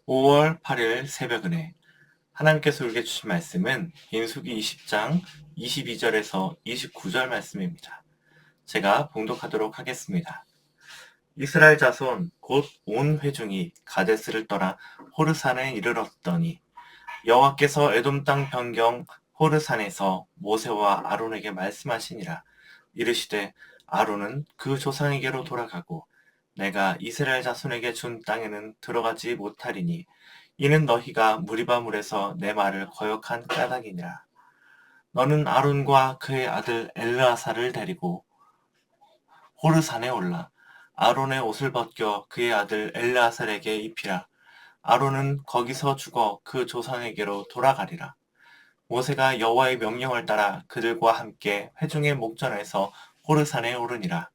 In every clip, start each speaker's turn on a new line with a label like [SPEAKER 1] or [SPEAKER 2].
[SPEAKER 1] 5월 8일 새벽은혜 하나님께서 우리에게 주신 말씀은 민수기 20장 22절에서 29절 말씀입니다. 제가 봉독하도록 하겠습니다. 이스라엘 자손 곧 온 회중이 가데스를 떠나 호르산에 이르렀더니 여호와께서 에돔 땅 변경 호르산에서 모세와 아론에게 말씀하시니라. 이르시되 아론은 그 조상에게로 돌아가고 내가 이스라엘 자손에게 준 땅에는 들어가지 못하리니 이는 너희가 무리바 물에서 내 말을 거역한 까닭이니라. 너는 아론과 그의 아들 엘르아사를 데리고 호르산에 올라 아론의 옷을 벗겨 그의 아들 엘르아살에게 입히라. 아론은 거기서 죽어 그 조상에게로 돌아가리라. 모세가 여호와의 명령을 따라 그들과 함께 회중의 목전에서 호르산에 오르니라.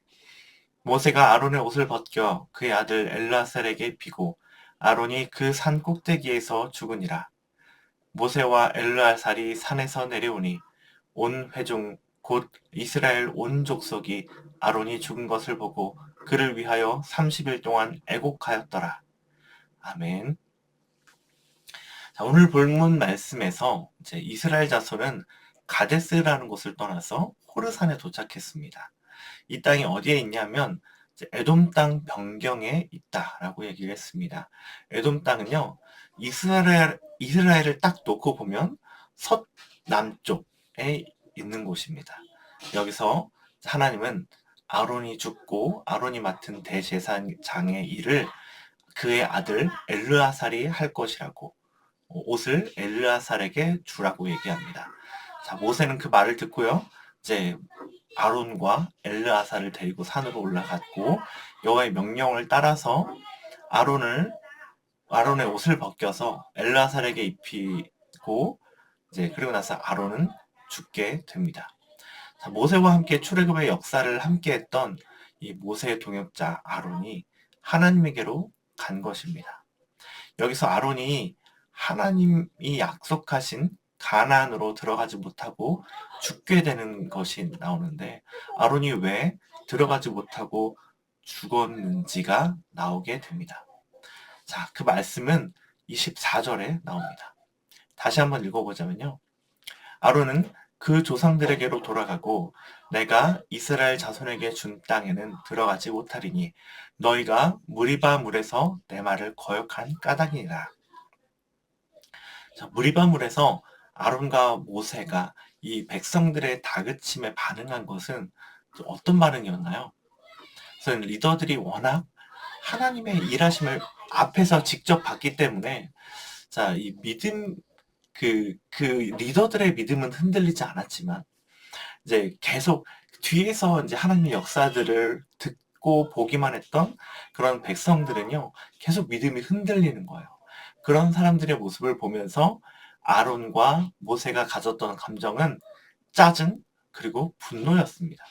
[SPEAKER 1] 모세가 아론의 옷을 벗겨 그의 아들 엘르아살에게 입히고 아론이 그 산 꼭대기에서 죽으니라. 모세와 엘르아살이 산에서 내려오니 온 회중 곧 이스라엘 온 족속이 아론이 죽은 것을 보고 그를 위하여 30일 동안 애곡하였더라. 아멘. 자, 오늘 본문 말씀에서 이제 이스라엘 자손은 가데스라는 곳을 떠나서 호르산에 도착했습니다. 이 땅이 어디에 있냐면 에돔 땅 변경에 있다라고 얘기를 했습니다. 에돔 땅은요, 이스라엘을 딱 놓고 보면 서남쪽에 있는 곳입니다. 여기서 하나님은 아론이 죽고 아론이 맡은 대제사장의 일을 그의 아들 엘르아살이 할 것이라고 옷을 엘르아살에게 주라고 얘기합니다. 자, 모세는 그 말을 듣고요. 이제 아론과 엘르아살을 데리고 산으로 올라갔고 여호와의 명령을 따라서 아론의 옷을 벗겨서 엘르아살에게 입히고 이제 그리고 나서 아론은 죽게 됩니다. 자, 모세와 함께 출애굽의 역사를 함께했던 이 모세의 동역자 아론이 하나님에게로 간 것입니다. 여기서 아론이 하나님이 약속하신 가나안으로 들어가지 못하고 죽게 되는 것이 나오는데 아론이 왜 들어가지 못하고 죽었는지가 나오게 됩니다. 자, 그 말씀은 24절에 나옵니다. 다시 한번 읽어보자면요. 아론은 그 조상들에게로 돌아가고 내가 이스라엘 자손에게 준 땅에는 들어가지 못하리니 너희가 무리바 물에서 내 말을 거역한 까닭이니라. 자, 무리바 물에서 아론과 모세가 이 백성들의 다그침에 반응한 것은 어떤 반응이었나요? 그래서 리더들이 워낙 하나님의 일하심을 앞에서 직접 봤기 때문에 자, 이 믿음 그 리더들의 믿음은 흔들리지 않았지만 이제 계속 뒤에서 이제 하나님의 역사들을 듣고 보기만 했던 그런 백성들은요, 계속 믿음이 흔들리는 거예요. 그런 사람들의 모습을 보면서 아론과 모세가 가졌던 감정은 짜증 그리고 분노였습니다.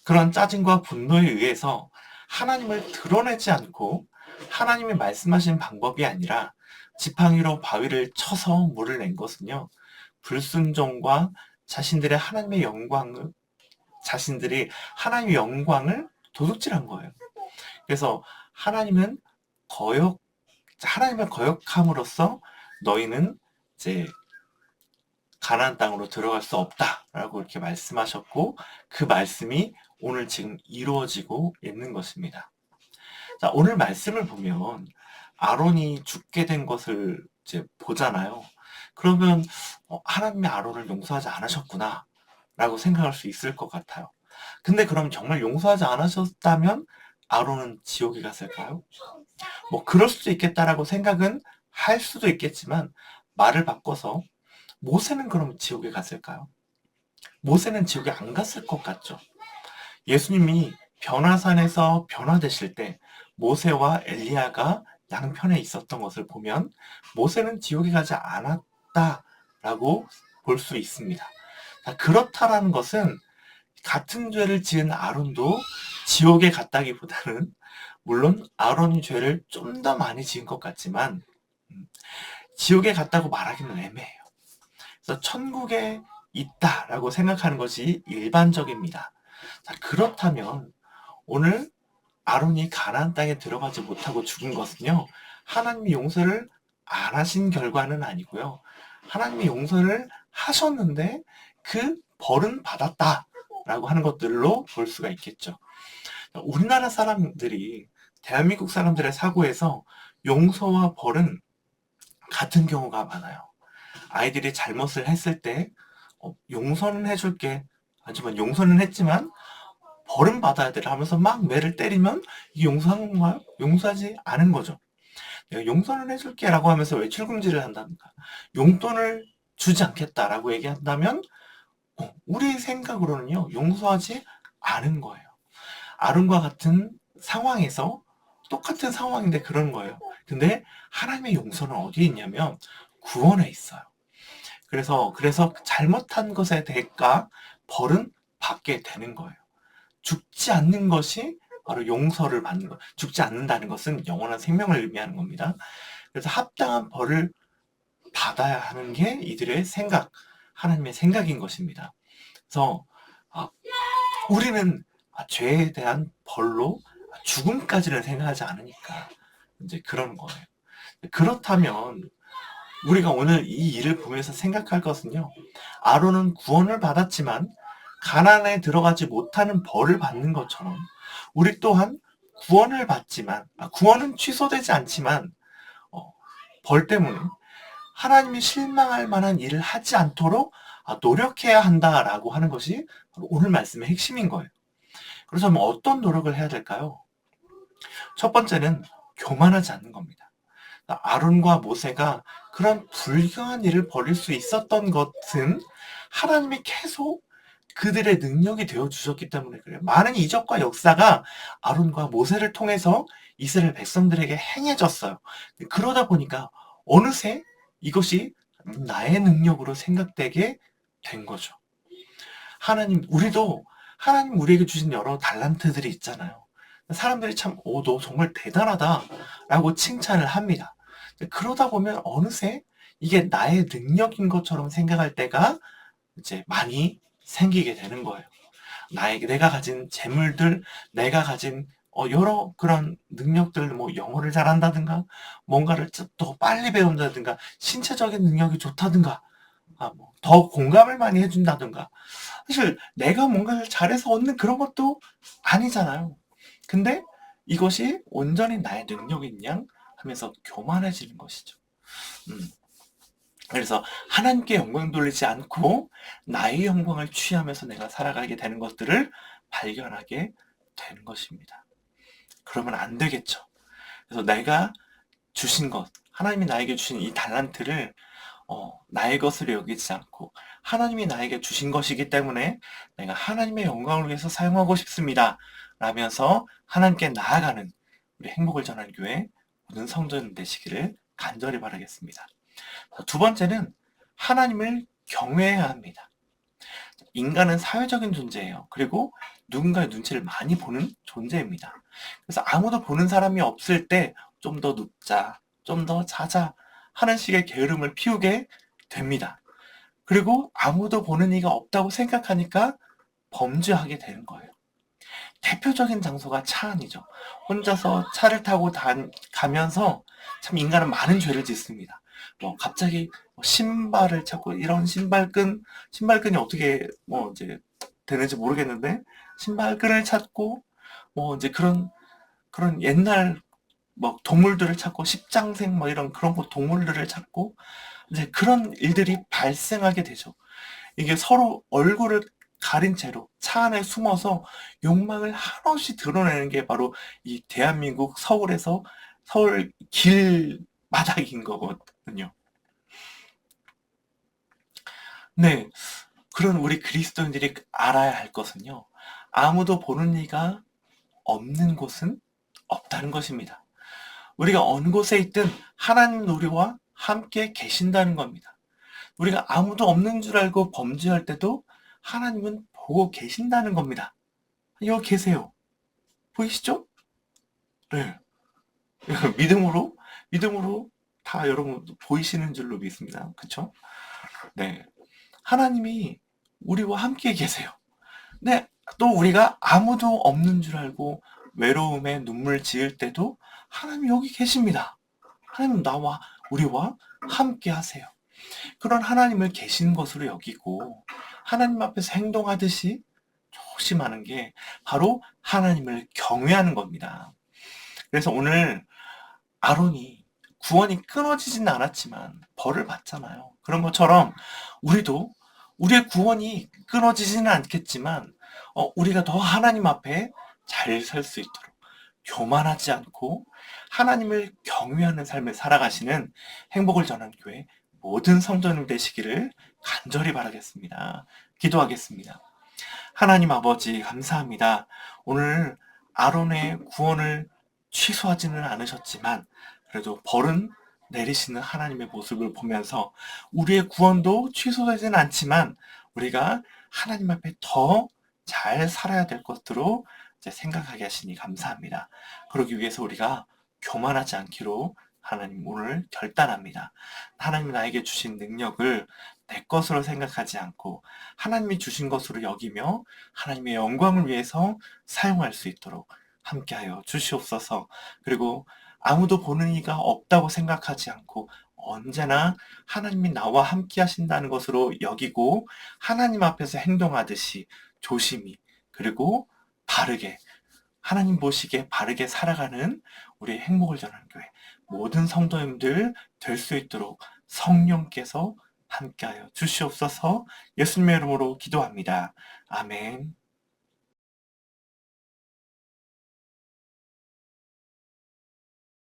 [SPEAKER 1] 그런 짜증과 분노에 의해서 하나님을 드러내지 않고 하나님이 말씀하신 방법이 아니라 지팡이로 바위를 쳐서 물을 낸 것은요, 불순종과 자신들이 하나님의 영광을 도둑질한 거예요. 그래서 하나님을 거역함으로써 너희는 이제 가나안 땅으로 들어갈 수 없다라고 이렇게 말씀하셨고 그 말씀이 오늘 지금 이루어지고 있는 것입니다. 자, 오늘 말씀을 보면 아론이 죽게 된 것을 이제 보잖아요. 그러면 하나님이 아론을 용서하지 않으셨구나 라고 생각할 수 있을 것 같아요. 근데 그럼 정말 용서하지 않으셨다면 아론은 지옥에 갔을까요? 뭐 그럴 수도 있겠다라고 생각은 할 수도 있겠지만 말을 바꿔서 모세는 그럼 지옥에 갔을까요? 모세는 지옥에 안 갔을 것 같죠. 예수님이 변화산에서 변화되실 때 모세와 엘리야가 양편에 있었던 것을 보면 모세는 지옥에 가지 않았다라고 볼 수 있습니다. 자, 그렇다라는 것은 같은 죄를 지은 아론도 지옥에 갔다기보다는 물론 아론이 죄를 좀 더 많이 지은 것 같지만 지옥에 갔다고 말하기는 애매해요. 그래서 천국에 있다라고 생각하는 것이 일반적입니다. 자, 그렇다면 오늘 아론이 가나안 땅에 들어가지 못하고 죽은 것은요, 하나님이 용서를 안 하신 결과는 아니고요. 하나님이 용서를 하셨는데 그 벌은 받았다라고 하는 것들로 볼 수가 있겠죠. 우리나라 사람들이 대한민국 사람들의 사고에서 용서와 벌은 같은 경우가 많아요. 아이들이 잘못을 했을 때 용서는 해줄게. 하지만 용서는 했지만 벌은 받아야 돼 하면서 막 매를 때리면 이게 용서한 건가요? 용서하지 않은 거죠. 내가 용서는 해줄게 라고 하면서 외출금지를 한다든가 용돈을 주지 않겠다라고 얘기한다면 우리 생각으로는요 용서하지 않은 거예요. 아론과 같은 상황에서 똑같은 상황인데 그런 거예요. 근데 하나님의 용서는 어디에 있냐면 구원에 있어요. 그래서 잘못한 것에 대가 벌은 받게 되는 거예요. 죽지 않는 것이 바로 용서를 받는 것. 죽지 않는다는 것은 영원한 생명을 의미하는 겁니다. 그래서 합당한 벌을 받아야 하는 게 이들의 생각, 하나님의 생각인 것입니다. 그래서 우리는 죄에 대한 벌로 죽음까지는 생각하지 않으니까 이제 그런 거예요. 그렇다면 우리가 오늘 이 일을 보면서 생각할 것은요. 아론은 구원을 받았지만 가나안에 들어가지 못하는 벌을 받는 것처럼 우리 또한 구원을 받지만 구원은 취소되지 않지만 벌 때문에 하나님이 실망할 만한 일을 하지 않도록 노력해야 한다라고 하는 것이 오늘 말씀의 핵심인 거예요. 그래서 어떤 노력을 해야 될까요? 첫 번째는 교만하지 않는 겁니다. 아론과 모세가 그런 불경한 일을 벌일 수 있었던 것은 하나님이 계속 그들의 능력이 되어 주셨기 때문에 그래요. 많은 이적과 역사가 아론과 모세를 통해서 이스라엘 백성들에게 행해졌어요. 그러다 보니까 어느새 이것이 나의 능력으로 생각되게 된 거죠. 우리도 하나님 우리에게 주신 여러 달란트들이 있잖아요. 사람들이 참, 너 정말 대단하다 라고 칭찬을 합니다. 그러다 보면 어느새 이게 나의 능력인 것처럼 생각할 때가 이제 많이 생기게 되는 거예요. 내가 가진 재물들, 내가 가진 여러 그런 능력들, 뭐 영어를 잘한다든가, 뭔가를 더 빨리 배운다든가, 신체적인 능력이 좋다든가, 더 공감을 많이 해준다든가. 사실 내가 뭔가를 잘해서 얻는 그런 것도 아니잖아요. 근데 이것이 온전히 나의 능력인 양 하면서 교만해지는 것이죠. 그래서 하나님께 영광 돌리지 않고 나의 영광을 취하면서 내가 살아가게 되는 것들을 발견하게 되는 것입니다. 그러면 안 되겠죠. 그래서 내가 주신 것, 하나님이 나에게 주신 이 달란트를 나의 것으로 여기지 않고 하나님이 나에게 주신 것이기 때문에 내가 하나님의 영광을 위해서 사용하고 싶습니다. 라면서 하나님께 나아가는 우리 행복을 전하는 교회 모든 성도들 되시기를 간절히 바라겠습니다. 두 번째는 하나님을 경외해야 합니다. 인간은 사회적인 존재예요. 그리고 누군가의 눈치를 많이 보는 존재입니다. 그래서 아무도 보는 사람이 없을 때 좀 더 눕자, 좀 더 자자 하는 식의 게으름을 피우게 됩니다. 그리고 아무도 보는 이가 없다고 생각하니까 범죄하게 되는 거예요. 대표적인 장소가 차 안이죠. 혼자서 차를 타고 가면서 참 인간은 많은 죄를 짓습니다. 갑자기 신발을 찾고 이런 신발끈이 어떻게 이제 되는지 모르겠는데 신발끈을 찾고 이제 그런 옛날 동물들을 찾고 십장생 이런 그런 동물들을 찾고 이제 그런 일들이 발생하게 되죠. 이게 서로 얼굴을 가린 채로 차 안에 숨어서 욕망을 한없이 드러내는 게 바로 이 대한민국 서울 길바닥인 거거든요. 네, 그런 우리 그리스도인들이 알아야 할 것은요. 아무도 보는 이가 없는 곳은 없다는 것입니다. 우리가 어느 곳에 있든 하나님 우리와 함께 계신다는 겁니다. 우리가 아무도 없는 줄 알고 범죄할 때도 하나님은 보고 계신다는 겁니다. 여기 계세요. 보이시죠? 네. 믿음으로 다 여러분 보이시는 줄로 믿습니다. 그쵸? 네. 하나님이 우리와 함께 계세요. 네. 또 우리가 아무도 없는 줄 알고 외로움에 눈물 지을 때도 하나님 여기 계십니다. 하나님 우리와 함께 하세요. 그런 하나님을 계신 것으로 여기고 하나님 앞에서 행동하듯이 조심하는 게 바로 하나님을 경외하는 겁니다. 그래서 오늘 아론이 구원이 끊어지진 않았지만 벌을 받잖아요. 그런 것처럼 우리도 우리의 구원이 끊어지지는 않겠지만 우리가 더 하나님 앞에 잘 살 수 있도록 교만하지 않고 하나님을 경외하는 삶을 살아가시는 행복을 전하는 교회 모든 성도님 되시기를 간절히 바라겠습니다. 기도하겠습니다. 하나님 아버지 감사합니다. 오늘 아론의 구원을 취소하지는 않으셨지만 그래도 벌은 내리시는 하나님의 모습을 보면서 우리의 구원도 취소되지는 않지만 우리가 하나님 앞에 더 잘 살아야 될 것으로 이제 생각하게 하시니 감사합니다. 그러기 위해서 우리가 교만하지 않기로 하나님 오늘 결단합니다. 하나님이 나에게 주신 능력을 내 것으로 생각하지 않고 하나님이 주신 것으로 여기며 하나님의 영광을 위해서 사용할 수 있도록 함께하여 주시옵소서. 그리고 아무도 보는 이가 없다고 생각하지 않고 언제나 하나님이 나와 함께 하신다는 것으로 여기고 하나님 앞에서 행동하듯이 조심히 그리고 바르게 하나님 보시기에 바르게 살아가는 우리의 행복을 전하는 교회 모든 성도님들 될 수 있도록 성령께서 함께하여 주시옵소서. 예수님의 이름으로 기도합니다. 아멘.